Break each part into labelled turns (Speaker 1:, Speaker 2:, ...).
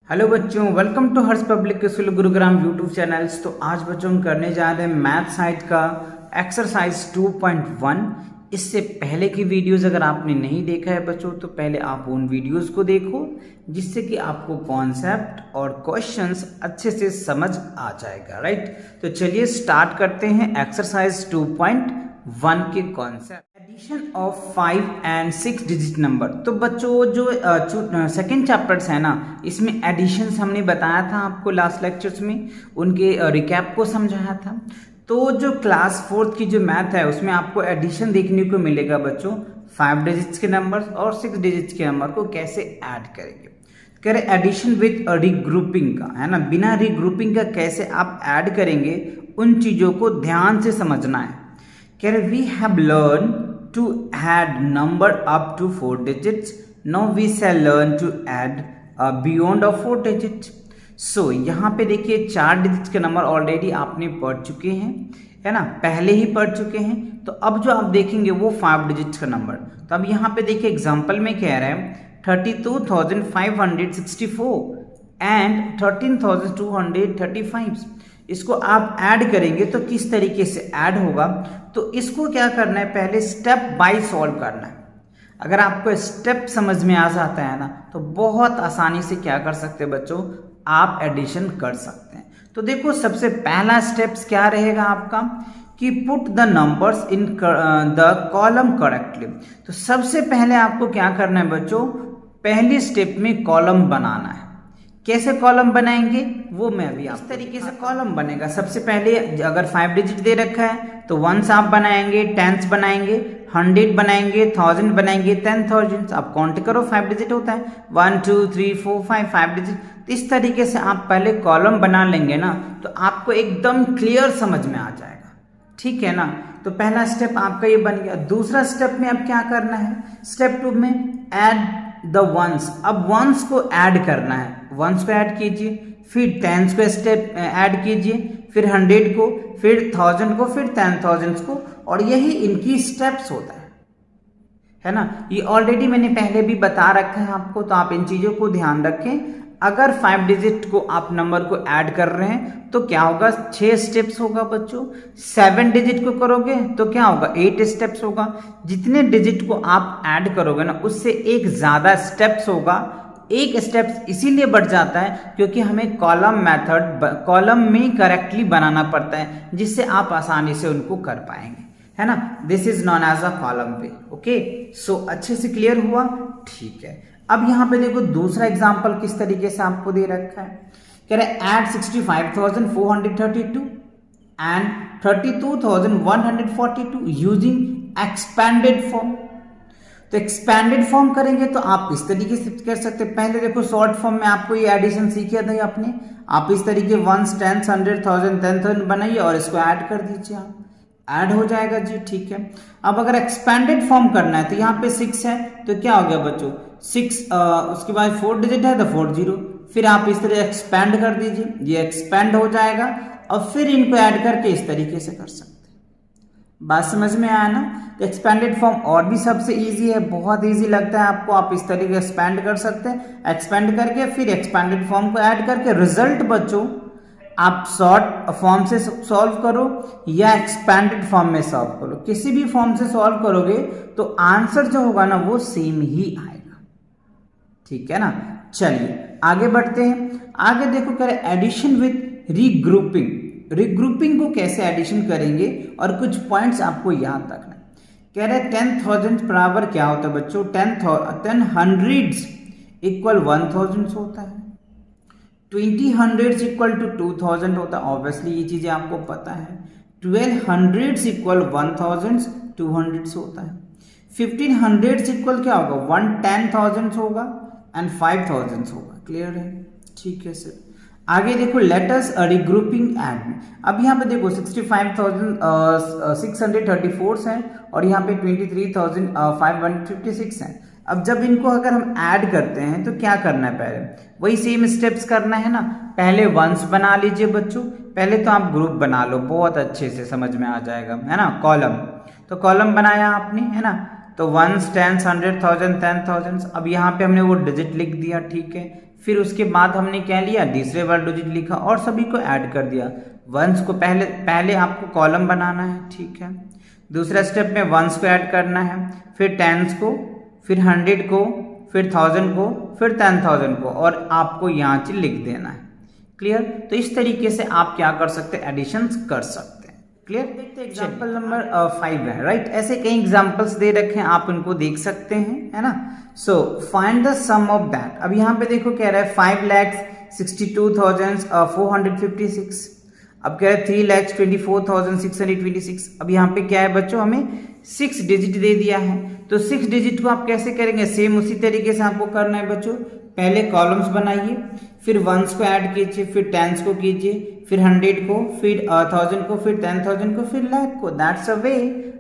Speaker 1: Hello बच्चों, welcome to Harsh public school Gurugram YouTube channels. तो आज बच्चों हम करने जा रहे हैं मैथ साइड का एक्सरसाइज 2.1। इससे पहले की वीडियोस अगर आपने नहीं देखा है बच्चों तो पहले आप उन वीडियोस को देखो, जिससे कि आपको कॉन्सेप्ट और क्वेश्चंस अच्छे से समझ आ जाएगा। राइट, तो चलिए स्टार्ट करते हैं एक्सरसाइज 2.1 के concept. Addition of 5 and 6 digit number. तो बच्चों जो सेकेंड चैप्टर्स है ना, इसमें एडिशंस हमने बताया था आपको लास्ट लेक्चर्स में, उनके रिकैप को समझाया था। तो जो क्लास 4th की जो मैथ है उसमें आपको एडिशन देखने को मिलेगा बच्चों। 5 डिजिट्स के नंबर और 6 डिजिट्स के नंबर को कैसे ऐड करेंगे। कह रहे एडिशन विद रिग्रुपिंग का है ना, बिना रिग्रुपिंग का कैसे आप ऐड करेंगे, उन चीज़ों को ध्यान से समझना है। कह रहे we have learn to add number up to 4 digits. Now we shall learn to add beyond of 4 digits. So यहाँ पे देखिए 4 डिजिट्स के नंबर ऑलरेडी आपने पढ़ चुके हैं, है ना, पहले ही पढ़ चुके हैं। तो अब जो आप देखेंगे वो 5 डिजिट्स का नंबर। तो अब यहाँ पे देखिए एग्जाम्पल में कह रहे हैं 32,564 एंड 13,235। इसको आप ऐड करेंगे तो किस तरीके से ऐड होगा, तो इसको क्या करना है, पहले स्टेप बाय सॉल्व करना है। अगर आपको स्टेप समझ में आ जाता है ना तो बहुत आसानी से क्या कर सकते हैं बच्चों, आप एडिशन कर सकते हैं। तो देखो सबसे पहला स्टेप्स क्या रहेगा आपका कि put the numbers in the column correctly. तो सबसे पहले आपको क्या करना है बच्चों, पहली स्टेप में कॉलम बनाना है। कैसे कॉलम बनाएंगे वो मैं अभी इस तरीके से कॉलम बनेगा। सबसे पहले अगर 5 डिजिट दे रखा है तो 1s आप बनाएंगे, 10s बनाएंगे, 100 बनाएंगे, 1000 बनाएंगे, 10,000 आप काउंट करो। 5 डिजिट होता है 1 2 3 4 5 डिजिट। तो इस तरीके से आप पहले कॉलम बना लेंगे ना तो आपको एकदम क्लियर समझ में आ जाएगा। ठीक है ना, तो पहला स्टेप आपका ये बन गया। दूसरा स्टेप में अब क्या करना है, स्टेप 2 में ऐड द वंस। अब वंस को ऐड करना है, वंस को ऐड कीजिए, फिर 10s को स्टेप ऐड कीजिए, फिर 100 को, फिर 1000 को, फिर 10,000 को, और यही इनकी स्टेप्स होता है ना। ये ऑलरेडी मैंने पहले भी बता रखा है आपको, तो आप इन चीजों को ध्यान रखें। अगर 5 डिजिट को आप नंबर को ऐड कर रहे हैं तो क्या होगा, 6 स्टेप्स होगा बच्चों। 7 डिजिट को करोगे तो क्या होगा, 8 स्टेप्स होगा। जितने डिजिट को आप ऐड करोगे ना उससे एक ज्यादा स्टेप्स होगा। एक स्टेप्स इसीलिए बढ़ जाता है क्योंकि हमें कॉलम मेथड कॉलम में करेक्टली बनाना पड़ता है, जिससे आप आसानी से उनको कर पाएंगे, है ना। This is known as a column way. Okay, so अच्छे से क्लियर हुआ। ठीक है, अब यहाँ पे देखो दूसरा एग्जांपल किस तरीके से आपको दे रखा है। कह रहे add 65,432 and 32,142 using expanded form. तो एक्सपेंडेड फॉर्म करेंगे तो आप इस तरीके से कर सकते हैं। पहले देखो शॉर्ट फॉर्म में आपको ये एडिशन सीखे थे आपने, आप इस तरीके 1s 10s 100 1000 10,000 बनाइए और इसको ऐड कर दीजिए, आप ऐड हो जाएगा जी। ठीक है, अब अगर एक्सपेंडेड फॉर्म करना है तो यहाँ पे 6 है तो क्या हो गया बच्चों, 6 उसके बाद 4 डिजिट है तो 40, फिर आप इस तरह एक्सपेंड कर दीजिए, ये एक्सपेंड हो जाएगा और फिर इनको ऐड करके इस तरीके से कर सकते हैं। बात समझ में आया ना। तो एक्सपेंडेड फॉर्म और भी सबसे इजी है, बहुत इजी लगता है आपको, आप इस तरीके से एक्सपेंड कर सकते हैं। एक्सपेंड करके फिर एक्सपेंडेड फॉर्म को ऐड करके रिजल्ट बच्चों आप शॉर्ट फॉर्म से सॉल्व करो या एक्सपेंडेड फॉर्म में सॉल्व करो, किसी भी फॉर्म से सॉल्व करोगे तो आंसर जो होगा ना वो सेम ही आएगा। ठीक है ना, चलिए आगे बढ़ते हैं। आगे देखो कह रहे एडिशन विद रीग्रुपिंग। रीग्रुपिंग को कैसे एडिशन करेंगे और कुछ पॉइंट्स आपको याद रखना है। कह रहे 10,000 बराबर क्या होता है बच्चों, 10 hundreds इक्वल 1000 होता है, 20 hundreds इक्वल टू 2000 होता है, ऑब्वियसली ये चीजें आपको पता है। 12 hundreds इक्वल 1200 होता है। 15 hundreds इक्वल क्या होगा, 110,000 होगा एंड 5000 होगा। क्लियर है, ठीक है सर। आगे देखो लेट अस रिग्रुपिंग एड। अब यहाँ पे देखो 65,634 है और यहाँ पे 23,556 है। अब जब इनको अगर हम ऐड करते हैं तो क्या करना है, पहले वही सेम स्टेप्स करना है ना। पहले वंस बना लीजिए बच्चों, पहले तो आप ग्रुप बना लो, बहुत अच्छे से समझ में आ जाएगा, है ना। कॉलम, तो कॉलम बनाया आपने, है ना। तो 1s 10s 100 1000 10,000। अब यहाँ पे हमने वो डिजिट लिख दिया, ठीक है। फिर उसके बाद हमने क्या लिया, दूसरे वाला डिजिट लिखा और सभी को ऐड कर दिया। वंस को पहले आपको कॉलम बनाना है, ठीक है। दूसरा स्टेप में वंस को ऐड करना है, फिर टेंस को, फिर 100 को, फिर 1000 को, फिर 10,000 को, और आपको यहाँ से लिख देना है। क्लियर? तो इस तरीके से आप क्या कर सकते हैं, एडिशंस कर सकते हैं। क्लियर? देखते हैं एग्जाम्पल नंबर 5 है, राइट। ऐसे कई एग्जाम्पल्स दे रखे हैं, आप उनको देख सकते हैं, है ना। So find the sum of that. अब यहाँ पे देखो कह रहा है 5,62,456। अब कह रहा है 3,24,626। अब यहाँ पे क्या है बच्चों, हमें 6 डिजिट दे दिया है, तो 6 डिजिट को आप कैसे करेंगे, सेम उसी तरीके से आपको करना है बच्चों। पहले कॉलम्स बनाइए, फिर वंस को ऐड कीजिए, फिर टेंस को कीजिए, फिर 100 को, फिर 1000 को, फिर 10,000 को, फिर लाख को। That's a way,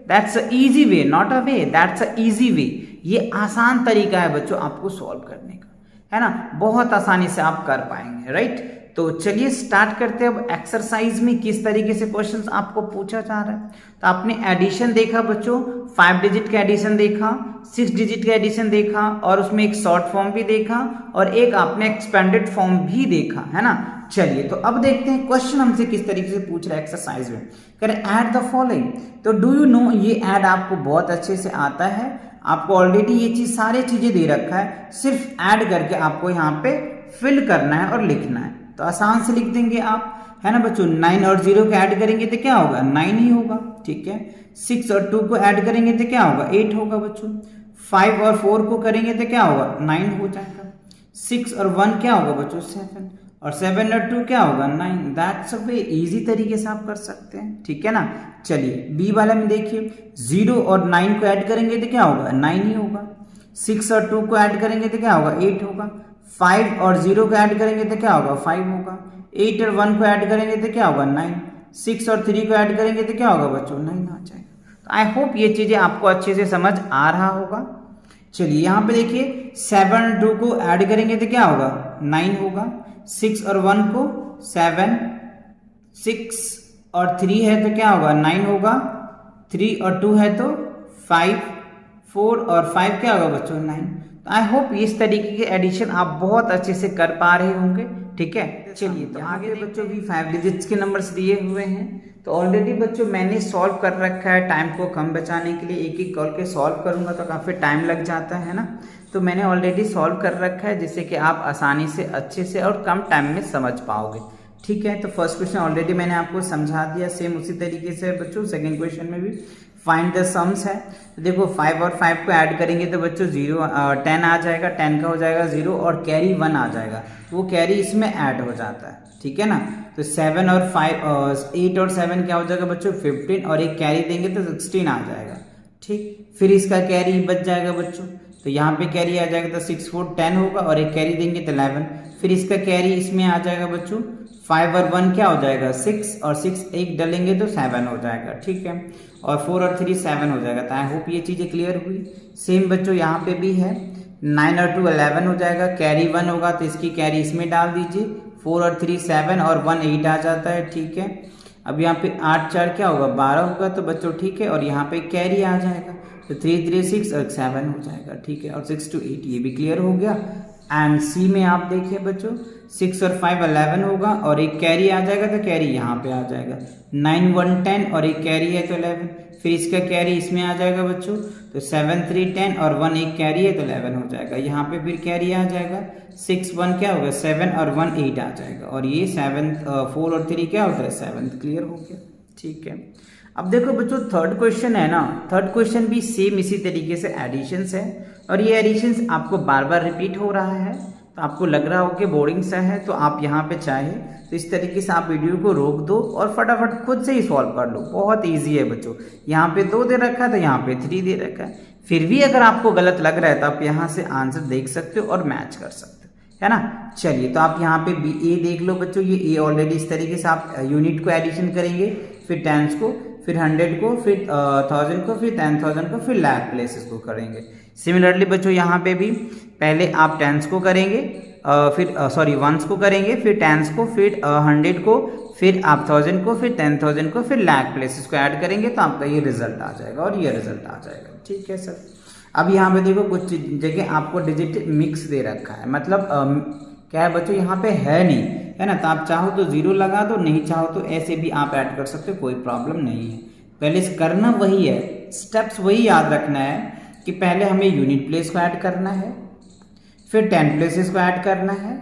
Speaker 1: that's a easy way, not a way, that's a easy way. ये आसान तरीका है बच्चों आपको सॉल्व करने का, है ना। बहुत आसानी से आप कर पाएंगे, राइट। तो चलिए स्टार्ट करते हैं अब एक्सरसाइज में किस तरीके से क्वेश्चंस आपको पूछा जा रहा है। तो आपने एडिशन देखा बच्चों, 5 डिजिट का एडिशन देखा, 6 डिजिट का एडिशन देखा, और उसमें एक शॉर्ट फॉर्म भी देखा, और एक आपने एक्सपेंडेड फॉर्म भी देखा, है ना। चलिए तो अब देखते हैं क्वेश्चन हमसे किस तरीके से पूछ रहा है एक्सरसाइज में। करें ऐड द फॉलोइंग। तो डू यू नो, ये ऐड आपको बहुत अच्छे से आता है, आपको ऑलरेडी ये चीज सारी चीजें दे रखा है, सिर्फ ऐड करके आपको यहाँ पे फिल करना है और लिखना है। तो आसान से लिख देंगे आप, है ना बच्चों। 9 और 0 को ऐड करेंगे तो क्या होगा, 9 ही होगा, ठीक है। 6 और 2 को ऐड करेंगे तो क्या होगा, 8 होगा बच्चों। 5 और 4 को करेंगे तो क्या होगा, 9 हो जाएगा। 6 और 1 क्या होगा बच्चों, 7, और 7 और 2 क्या होगा, 9। दैट्स अ वे, इजी तरीके से आप कर सकते हैं, ठीक है ना। चलिए बी वाला में देखिए, 0 और 9 को ऐड करेंगे तो क्या होगा, 9 ही होगा। 6 और 2 को ऐड करेंगे तो क्या होगा, 8 होगा। 5 और 0 को ऐड करेंगे तो क्या होगा, 5 होगा। 8 और 1 को ऐड करेंगे तो क्या होगा, 9। 6 और 3 को ऐड करेंगे तो क्या होगा बच्चों, 9 आ जाएगा। तो आई होप ये चीजें आपको अच्छे से समझ आ रहा होगा। चलिए यहाँ पे देखिए, 7 और 2 को ऐड करेंगे तो क्या होगा, 9 होगा। 6 और 1 को 7, 6 और 3 है तो क्या होगा, 9 होगा। 3 और 2 है तो 5, 4 और 5 क्या होगा बच्चों, 9। आई होप इस तरीके के एडिशन आप बहुत अच्छे से कर पा रहे होंगे, ठीक है। चलिए तो आगे बच्चों भी 5 डिजिट्स के नंबर्स दिए हुए हैं। तो ऑलरेडी बच्चों मैंने सॉल्व कर रखा है, टाइम को कम बचाने के लिए एक एक कॉल के सॉल्व करूंगा तो काफ़ी टाइम लग जाता है ना। तो मैंने ऑलरेडी सॉल्व कर रखा है जिससे कि आप आसानी से, अच्छे से और कम टाइम में समझ पाओगे, ठीक है। तो फर्स्ट क्वेश्चन ऑलरेडी मैंने आपको समझा दिया, सेम उसी तरीके से बच्चों सेकंड क्वेश्चन में भी फाइंड द सम्स है। तो देखो 5 और 5 को ऐड करेंगे तो बच्चों 10 आ जाएगा, 10 का हो जाएगा 0 और कैरी 1 आ जाएगा, तो वो कैरी इसमें ऐड हो जाता है, ठीक है ना। तो 7 और 5 8 और 7 क्या हो जाएगा बच्चों, 15, और एक कैरी देंगे तो 16 आ जाएगा, ठीक। फिर इसका कैरी बच जाएगा बच्चों, तो यहाँ पे कैरी आ जाएगा तो 6 4 10 होगा, और एक कैरी देंगे तो 11। फिर इसका कैरी इसमें आ जाएगा बच्चों, 5 और 1 क्या हो जाएगा, 6, और 6 एक डालेंगे तो 7 हो जाएगा, ठीक है। और 4 और 3 7 हो जाएगा। तो आई होप ये चीज़ें क्लियर हुई। सेम बच्चों यहाँ पे भी है, 9 और 2 11 हो जाएगा, कैरी 1 होगा तो इसकी कैरी इसमें डाल दीजिए। 4 और 3 7 और 1 8 आ जाता है, ठीक है। अब यहाँ पे 8 4 क्या होगा, 12 होगा तो बच्चों ठीक है, और यहाँ पे कैरी आ जाएगा तो 3 3 6 और 7 हो जाएगा, ठीक है। और 6 to 8 ये भी क्लियर हो गया। एंड सी में आप देखिए बच्चों, 6 और 5 11 होगा, और एक कैरी आ जाएगा तो कैरी यहाँ पे आ जाएगा। 9 1 10 और एक कैरी है तो 11। फिर इसका कैरी इसमें आ जाएगा बच्चों, तो 7 3 10 और 1 एक कैरी है तो 11 हो जाएगा। यहाँ पे फिर कैरी आ जाएगा, 6 1 क्या होगा, 7 और 1 8 आ जाएगा, और ये 7 4 और 3 क्या होता है, 7। क्लियर हो गया, ठीक है। अब देखो बच्चों थर्ड क्वेश्चन है ना, थर्ड क्वेश्चन भी सेम इसी तरीके से एडिशंस है, और ये एडिशंस आपको बार बार रिपीट हो रहा है, तो आपको लग रहा हो कि बोरिंग सा है, तो आप यहाँ पे चाहे तो इस तरीके से आप वीडियो को रोक दो और फटाफट खुद से ही सॉल्व कर लो। बहुत इजी है बच्चों, यहाँ पे 2 दे रखा है तो यहाँ पे 3 दे रखा है। फिर भी अगर आपको गलत लग रहा है तो आप यहाँ से आंसर देख सकते हो और मैच कर सकते हो, है ना। चलिए तो आप यहाँ पे बी ए देख लो बच्चों, ये ए ऑलरेडी इस तरीके से आप यूनिट को एडिशन करेंगे, फिर टेंस को, फिर 100 को, फिर 1000 को, फिर 10,000 को, फिर लाख प्लेसेस को करेंगे। सिमिलरली बच्चों यहाँ पे भी पहले आप टेंस को करेंगे, फिर वंस को करेंगे, फिर टेंस को, फिर 100 को, फिर आप 1000 को, फिर 10,000 को, फिर लाख प्लेसेस को ऐड करेंगे तो आपका ये रिजल्ट आ जाएगा और ये रिजल्ट आ जाएगा, ठीक है सर। अब यहाँ पे देखो कुछ जगह आपको डिजिट मिक्स दे रखा है, मतलब क्या है बच्चों, यहाँ पे है नहीं, है ना। तो आप चाहो तो 0 लगा दो, नहीं चाहो तो ऐसे भी आप ऐड कर सकते हो, कोई प्रॉब्लम नहीं है। पहले करना वही है, स्टेप्स वही याद रखना है कि पहले हमें यूनिट प्लेस को ऐड करना है, फिर 10 प्लेसेस को ऐड करना है,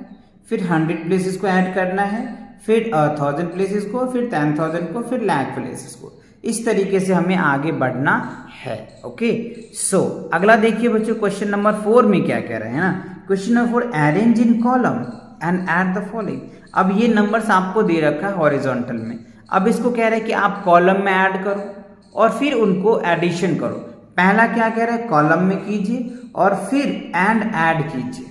Speaker 1: फिर 100 प्लेसेस को ऐड करना है, फिर 1000 प्लेसेस को, फिर 10,000 को, फिर लाख प्लेसेस को। इस तरीके से हमें आगे बढ़ना है। ओके, सो अगला देखिए बच्चों, क्वेश्चन नंबर 4 में क्या कह रहे हैं ना। Question number 4, arrange in column and add the following. अब ये नंबर्स आपको दे रखा है हॉरिजॉन्टल में, अब इसको कह रहे हैं कि आप कॉलम में ऐड करो और फिर उनको एडिशन करो। पहला क्या कह रहे हैं, कॉलम में कीजिए और फिर एंड ऐड कीजिए।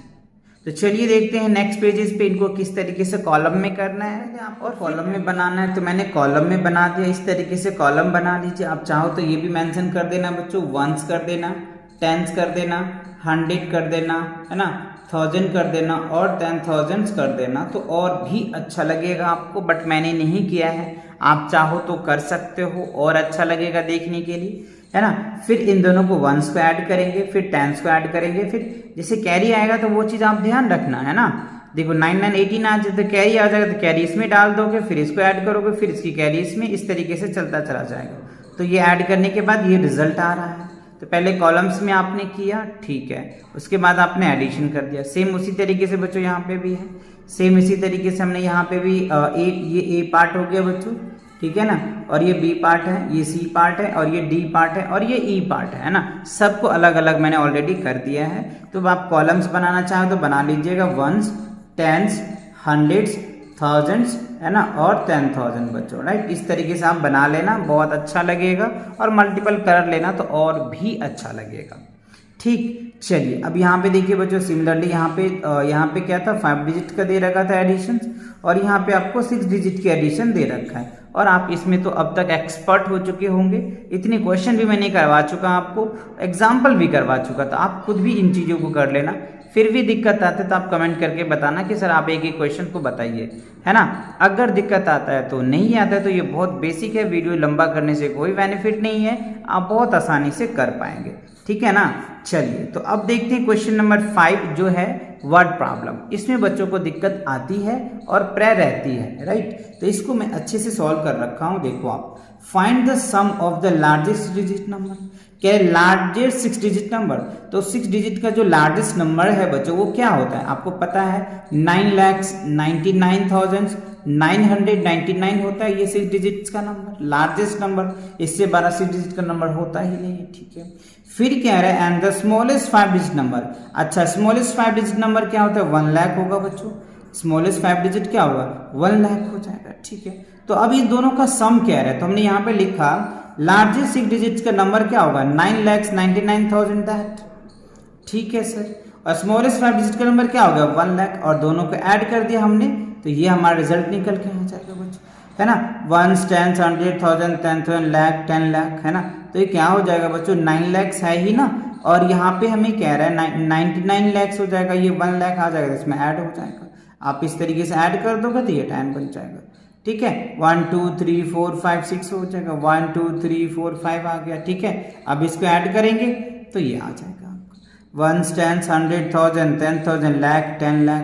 Speaker 1: तो चलिए देखते हैं नेक्स्ट पेजेस पे इनको किस तरीके से कॉलम में करना है आपको, और कॉलम में बनाना है। तो मैंने कॉलम में बना दिया, इस तरीके से कॉलम बना लीजिए। आप चाहो तो ये भी मेंशन कर देना बच्चों, 1s कर देना, 10s कर देना, 100 कर देना, है ना, 1000 कर देना और 10,000 कर देना, तो और भी अच्छा लगेगा आपको, बट मैंने नहीं किया है। आप चाहो तो कर सकते हो और अच्छा लगेगा देखने के लिए, है ना। फिर इन दोनों को 1s को ऐड करेंगे, फिर 10s को ऐड करेंगे, फिर जैसे कैरी आएगा तो वो चीज़ आप ध्यान रखना, है ना। देखो 9 9 18 आ जाए तो कैरी आ जाएगा, तो कैरी इसमें डाल दोगे, फिर इसको ऐड करोगे, फिर इसकी कैरी इसमें, इस तरीके से चलता चला जाएगा। तो ये ऐड करने के बाद ये रिजल्ट आ रहा है। तो पहले कॉलम्स में आपने किया, ठीक है, उसके बाद आपने एडिशन कर दिया। सेम उसी तरीके से बच्चों यहाँ पे भी है, सेम इसी तरीके से हमने यहाँ पे भी ये ए पार्ट हो गया बच्चों, ठीक है ना, और ये बी पार्ट है, ये सी पार्ट है, और ये डी पार्ट है, और ये ई पार्ट है ना। सबको अलग अलग मैंने ऑलरेडी कर दिया है। तो आप कॉलम्स बनाना चाहो तो बना लीजिएगा, 1s, 10s, 100s, 1000s, है ना, और 10,000 बच्चों, राइट। इस तरीके से आप बना लेना, बहुत अच्छा लगेगा, और मल्टीपल कर लेना तो और भी अच्छा लगेगा। ठीक, चलिए अब यहाँ पे देखिए बच्चों, सिमिलरली यहाँ पे क्या था, 5 डिजिट का दे रखा था एडिशन, और यहाँ पे आपको 6 डिजिट की एडिशन दे रखा है। और आप इसमें तो अब तक एक्सपर्ट हो चुके होंगे, इतने क्वेश्चन भी मैंने करवा चुका, आपको एग्जाम्पल भी करवा चुका था, आप खुद भी इन चीज़ों को कर लेना। फिर भी दिक्कत आते तो आप कमेंट करके बताना कि सर आप एक एक क्वेश्चन को बताइए, है ना। अगर दिक्कत आता है तो नहीं आता है तो ये बहुत बेसिक है, वीडियो लंबा करने से कोई बेनिफिट नहीं है, आप बहुत आसानी से कर पाएंगे, ठीक है ना। चलिए तो अब देखते हैं क्वेश्चन नंबर 5 जो है वर्ड प्रॉब्लम। इसमें बच्चों को दिक्कत आती है और प्रे रहती है, राइट। तो इसको मैं अच्छे से सॉल्व कर रखा हूँ। देखो आप, find the sum of the largest digit number. क्या है लार्जेस्ट 6 डिजिट नंबर, तो 6 डिजिट का जो लार्जेस्ट नंबर है बच्चों वो क्या होता है आपको पता है, 9,99,999 होता है ये 6 डिजिट का नंबर, लार्जेस्ट नंबर। इससे बड़ा 6 डिजिट का नंबर होता ही नहीं है, ठीक है। फिर क्या है, and the smallest 5 digit number. अच्छा, स्मॉलेस्ट 5 डिजिट नंबर क्या होता है, 1 लाख होगा बच्चों। स्मॉलेस्ट 5 डिजिट क्या होगा, 1 लाख हो जाएगा, ठीक है। तो अब इन दोनों का सम क्या है, तो हमने यहाँ पे लिखा लार्जेस्ट 6 डिजिट का नंबर क्या होगा, 9,99,000 दैट, ठीक है सर। और स्मॉलेस्ट 5 डिजिट का नंबर क्या होगा, 1 लाख, और दोनों को ऐड कर दिया हमने, तो ये हमारा रिजल्ट निकल के आ जाएगा बच्चों, है ना। 1s, 10s, 100,000, 10,000, लाख, 10 लाख, है ना। तो ये क्या हो जाएगा बच्चों, 9 लाख है ही ना, और यहाँ पे हमें कह रहा है 99 लाख हो जाएगा, ये 1 लाख आ जाएगा, इसमें ऐड हो जाएगा। आप इस तरीके से ऐड कर दोगे तो ये 10 बन जाएगा, ठीक है। 1 2 3 4 5 6 हो जाएगा, 1 2 3 4 5 आ गया, ठीक है। अब इसको ऐड करेंगे तो ये आ जाएगा 1s, 10s, 100,000, 10,000, लाख, 10 लाख,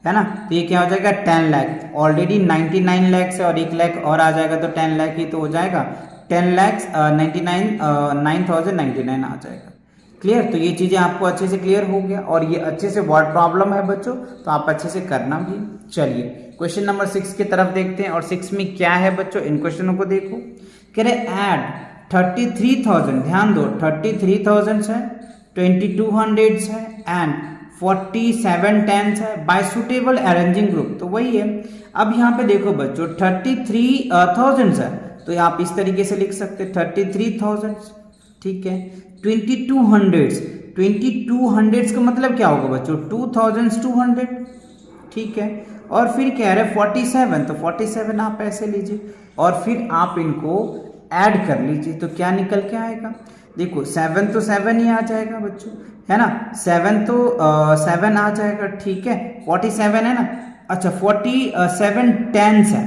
Speaker 1: है ना। तो ये क्या हो जाएगा, 10 लाख। ऑलरेडी 99 लाख से और 1 लाख और आ जाएगा तो 10 लाख ही तो हो जाएगा, 10 लाख 9,099 आ जाएगा। क्लियर, तो ये चीजें आपको अच्छे से क्लियर हो गया, और ये अच्छे से वर्ड प्रॉब्लम है बच्चों, तो आप अच्छे से करना भी। चलिए क्वेश्चन नंबर 6 की तरफ देखते हैं, और 6 में क्या है बच्चों, इन क्वेश्चनों को देखो। कह रहे ऐड 33,000, ध्यान दो 33,000 है, 2200 है एंड 47 10s है बाय सुटेबल अरेंजिंग ग्रुप। तो वही है। अब यहाँ पे देखो बच्चों 33,000 है, तो आप इस तरीके से लिख सकते 33,000, ठीक है। 2200 का मतलब क्या होगा बच्चों, 2,200, ठीक है। और फिर क्या है 47, तो 47 आप ऐसे लीजिए, और फिर आप इनको ऐड कर लीजिए, तो क्या निकल के आएगा, देखो 7 तो 7 ही आ जाएगा बच्चों, है ना। 7 तो 7 आ जाएगा, ठीक है। 47 है ना, अच्छा 47 10s है,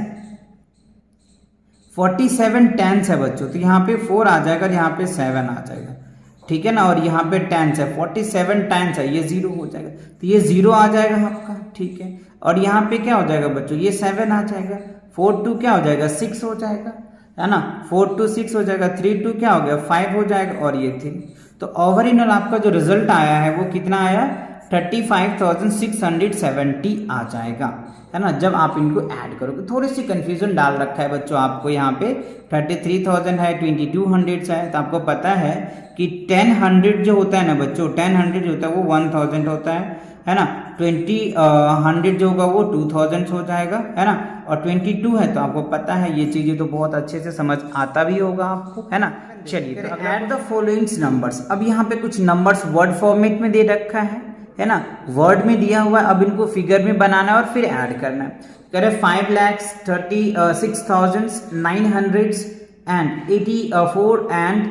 Speaker 1: 47 10s है बच्चों, तो यहाँ पे 4 आ जाएगा, यहाँ पे 7 आ जाएगा, ठीक है ना। और यहाँ पे 10s है, 47 10s है, ये 0 हो जाएगा, तो ये 0 आ जाएगा आपका, ठीक है। और यहाँ पे क्या हो जाएगा बच्चों, ये 7 आ जाएगा, 4 2 क्या हो जाएगा 6 हो जाएगा, है ना, 4 2 6 हो जाएगा, 3 2 क्या हो गया 5 हो जाएगा, और ये 3। तो ओवरऑल आपका जो रिजल्ट आया है वो कितना आया, 35,670 आ जाएगा, है ना, जब आप इनको ऐड करोगे। थोड़ी सी कंफ्यूजन डाल रखा है बच्चों आपको, यहाँ पे 33,000 है, 2200 है, तो आपको पता है कि 1000 जो होता है ना बच्चों, 1000 जो होता है वो 1000 होता है ना, 100 जो होगा वो 2000 हो जाएगा, है ना, और 22 है तो आपको पता है ये चीजें तो बहुत अच्छे से समझ आता भी होगा आपको, है ना। चलिए तो ऐड द फॉलोइंग्स नंबर्स, अब यहाँ पे कुछ नंबर्स वर्ड फॉर्मेट में दे रखा है ना, वर्ड में दिया हुआ है, अब इनको फिगर में बनाना है और फिर ऐड करना है। कह रहे 5,36,984 एंड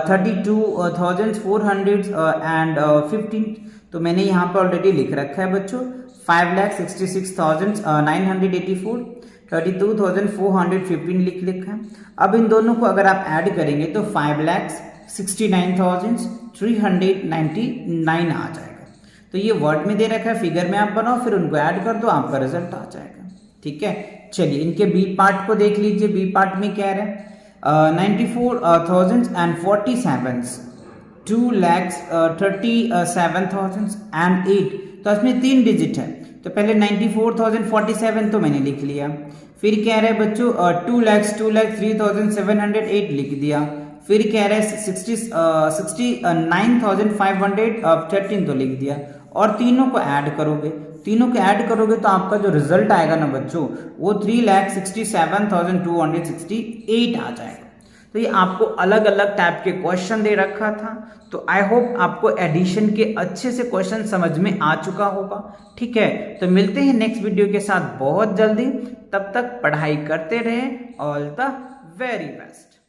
Speaker 1: 32,415, तो मैंने यहाँ पर ऑलरेडी लिख रखा है बच्चों 5,66,984, 32,415 लिख लिखा है। अब इन दोनों को अगर आप ऐड करेंगे तो 5,69,399 आ जाएगा। तो ये वर्ड में दे रखा है, फिगर में आप बनाओ, फिर उनको ऐड कर दो, आपका रिजल्ट आ जाएगा, ठीक है। चलिए इनके बी पार्ट को देख लीजिए, बी पार्ट में क्या है, 94,047, 2,37,008, तो इसमें 3 डिजिट है, तो पहले 94,047 तो मैंने लिख लिया, फिर कह रहे हैं बच्चों 2,03,708 लिख दिया, फिर कह रहे हैं 69,513 तो लिख दिया, और तीनों को ऐड करोगे, तो आपका जो रिजल्ट आएगा ना बच्चों वो 3,67,268 आ जाएगा। तो ये आपको अलग अलग टाइप के क्वेश्चन दे रखा था, तो आई होप आपको एडिशन के अच्छे से क्वेश्चन समझ में आ चुका होगा, ठीक है। तो मिलते हैं नेक्स्ट वीडियो के साथ बहुत जल्दी, तब तक पढ़ाई करते रहें, ऑल द वेरी बेस्ट।